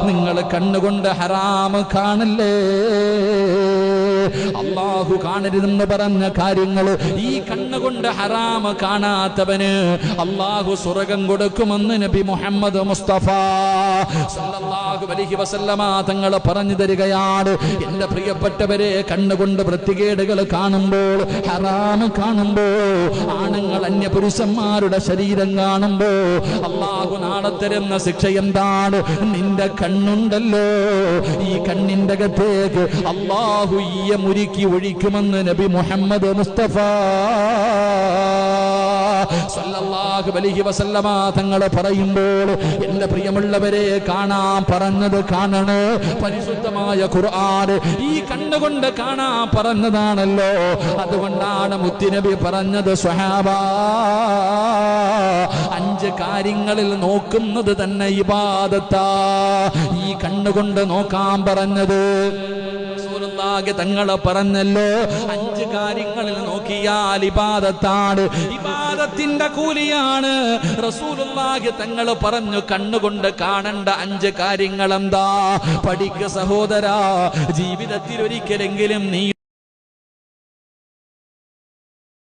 നിങ്ങൾ കണ്ണുകൊണ്ട് ഹറാം കാണല്ലേ. അല്ലാഹു കാണരുതെന്ന് പറഞ്ഞ കാര്യങ്ങൾ ഈ കണ്ണുകൊണ്ട് ഹറാം കാണാത്തവന് അല്ലാഹു സ്വർഗ്ഗം കൊടുക്കുമെന്ന് നബി മുഹമ്മദ് മുസ്തഫ സല്ലല്ലാഹു അലൈഹി വസല്ലമ തങ്ങൾ പറഞ്ഞു തരികയാണ്. എന്റെ പ്രിയപ്പെട്ടവരെ, കണ്ണുകൊണ്ട് വൃത്തികേടുകൾ കാണുമ്പോൾ, ഹറാം കാണുമ്പോൾ, ആണുങ്ങൾ അന്യപുരുഷന്മാരുടെ ശരീരം കാണുമ്പോൾ അല്ലാഹു നാളെ തരുന്ന ശിക്ഷ എന്താണ്? നിന്റെ കണ്ണുണ്ടല്ലോ, ഈ കണ്ണിന്റെ അകത്തേക്ക് അല്ലാഹു മുരുക്കി ഒഴിക്കുമെന്ന് നബി മുഹമ്മദ് മുസ്തഫ സല്ലല്ലാഹു അലൈഹി വസല്ലമ തങ്ങൾ പറയുമ്പോൾ, എന്റെ പ്രിയമുള്ളവരെ, കാണാൻ പറഞ്ഞത് കാണണ്. പരിശുദ്ധമായ ഖുർആൻ ഈ കണ്ണുകൊണ്ട് കാണാൻ പറഞ്ഞതാണല്ലോ. അതുകൊണ്ടാണ് മുത്തുനബി പറഞ്ഞത്, സ്വഹാബാ, 5 കാര്യങ്ങളിൽ നോക്കുന്നത് തന്നെ ഇബാദത്താ. ഈ കണ്ണുകൊണ്ട് നോക്കാൻ പറഞ്ഞത് തങ്ങളെ പറഞ്ഞല്ലോ. 5 കാര്യങ്ങളിൽ നോക്കിയാൽ ഇബാദത്താണ്, ഇബാദത്തിന്റെ കൂലിയാണ്. റസൂലുള്ളാഹി തങ്ങൾ പറഞ്ഞു, കണ്ണുകൊണ്ട് കാണേണ്ട 5 കാര്യങ്ങൾ എന്താ? പഠിക്ക സഹോദരാ, ജീവിതത്തിൽ ഒരിക്കലെങ്കിലും നീ